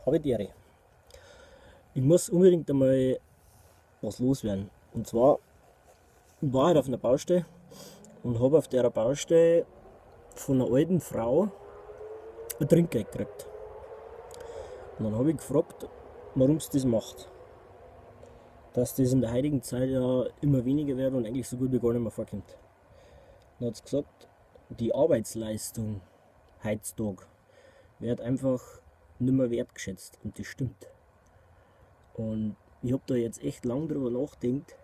Habe die Ehre. Ich muss unbedingt einmal was loswerden. Und zwar, ich war halt auf einer Baustelle und habe auf der Baustelle von einer alten Frau ein Trinkgeld gekriegt. Und dann habe ich gefragt, warum sie das macht. Dass das in der heutigen Zeit ja immer weniger wird und eigentlich so gut wie gar nicht mehr vorkommt. Dann hat sie gesagt, die Arbeitsleistung heutzutage wird einfach nicht mehr wertgeschätzt. Und das stimmt. Und ich habe da jetzt echt lang drüber nachgedacht.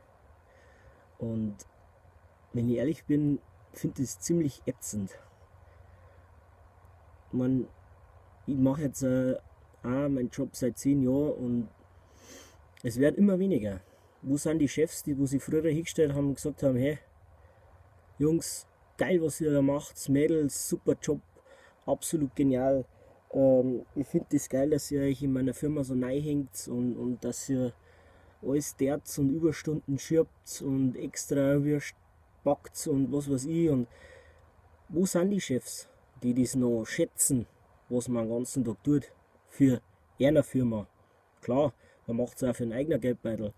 Und wenn ich ehrlich bin, finde ich es ziemlich ätzend. Ich mache jetzt auch meinen Job seit 10 Jahren und es wird immer weniger. Wo sind die Chefs, die wo sich früher hingestellt haben und gesagt haben, hey, Jungs, geil, was ihr da macht, Mädels, super Job, absolut genial. Ich finde das geil, dass ihr euch in meiner Firma so reinhängt und dass ihr alles derz und Überstunden schirbt und extra Würst backt und was weiß ich. Und wo sind die Chefs, die das noch schätzen, was man den ganzen Tag tut für eine Firma? Klar, man macht es auch für einen eigenen Geldbeutel,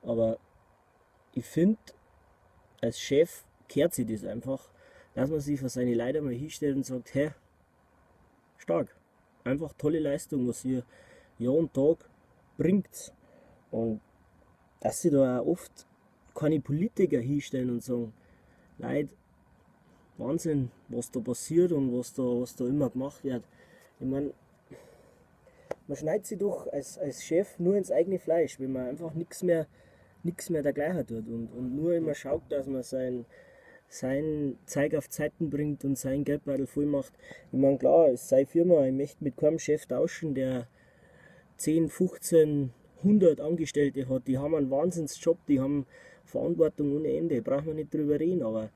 aber ich finde, als Chef kehrt sich das einfach, dass man sich für seine Leute mal hinstellt und sagt, hey, stark, einfach tolle Leistung, was ihr Jahr und Tag bringt. Und dass sie da auch oft keine Politiker hinstellen und sagen, Leute, Wahnsinn, was da passiert und was da immer gemacht wird. Ich meine, man schneidet sich doch als Chef nur ins eigene Fleisch, wenn man einfach nichts mehr dergleichen tut und nur immer schaut, dass man sein Zeug auf Zeiten bringt und sein Geldbeutel voll macht. Ich meine, klar, es ist seine Firma, ich möchte mit keinem Chef tauschen, der 10, 15, 100 Angestellte hat. Die haben einen Wahnsinnsjob, die haben Verantwortung ohne Ende, braucht man nicht drüber reden, aber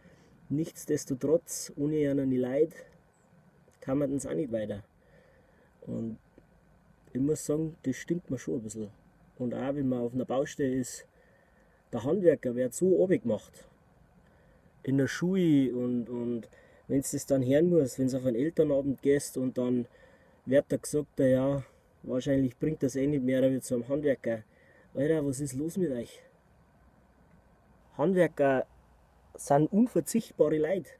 nichtsdestotrotz, ohne ihnen die Leute, kann man das auch nicht weiter. Und ich muss sagen, das stinkt mir schon ein bisschen. Und auch wenn man auf einer Baustelle ist, der Handwerker wird so abgemacht. In der Schule und wenn du das dann hören musst, wenn du auf einen Elternabend gehst und dann wird da gesagt, ja, wahrscheinlich bringt das eh nicht mehr, er wird zu einem Handwerker. Alter, was ist los mit euch? Handwerker sind unverzichtbare Leute.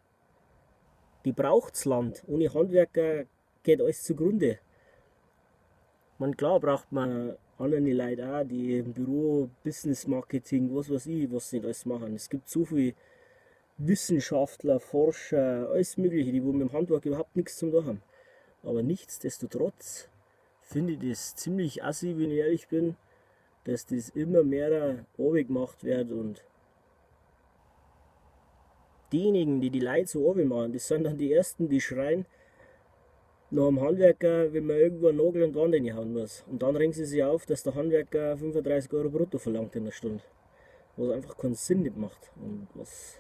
Die braucht's Land. Ohne Handwerker geht alles zugrunde. Man, klar braucht man andere Leute auch, die im Büro, Business Marketing, was weiß ich, was sie nicht alles machen. Es gibt so viele Wissenschaftler, Forscher, alles Mögliche, die wo mit dem Handwerk überhaupt nichts zu tun haben. Aber nichtsdestotrotz finde ich das ziemlich assi, wenn ich ehrlich bin, dass das immer mehr gemacht wird und diejenigen, die die Leute so machen, das sind dann die Ersten, die schreien nach dem Handwerker, wenn man irgendwo einen Nagel und Wand reinhauen muss. Und dann regen sie sich auf, dass der Handwerker 35 Euro brutto verlangt in der Stunde. Was einfach keinen Sinn nicht macht und was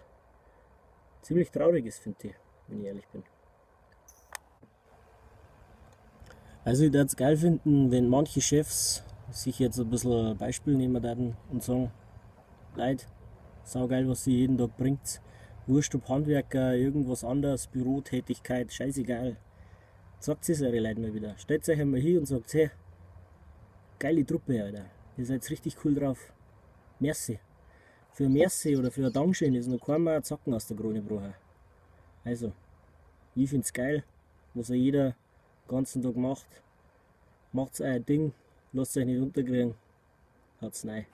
ziemlich traurig ist, finde ich, wenn ich ehrlich bin. Also ich würde es geil finden, wenn manche Chefs sich jetzt ein bisschen ein Beispiel nehmen würden und sagen, Leute, saugeil, was ihr jeden Tag bringt. Wurscht ob Handwerker, irgendwas anderes, Bürotätigkeit, scheißegal. Sagt es eure Leute mal wieder. Stellt euch einmal hin und sagt, hey, geile Truppe, Alter. Ihr seid richtig cool drauf. Merci. Für ein Merci oder für ein Dankeschön ist noch keiner ein Zacken aus der Krone gebrochen. Also, ich find's geil, was jeder den ganzen Tag macht. Macht's euer Ding, lasst euch nicht unterkriegen. Haut's rein.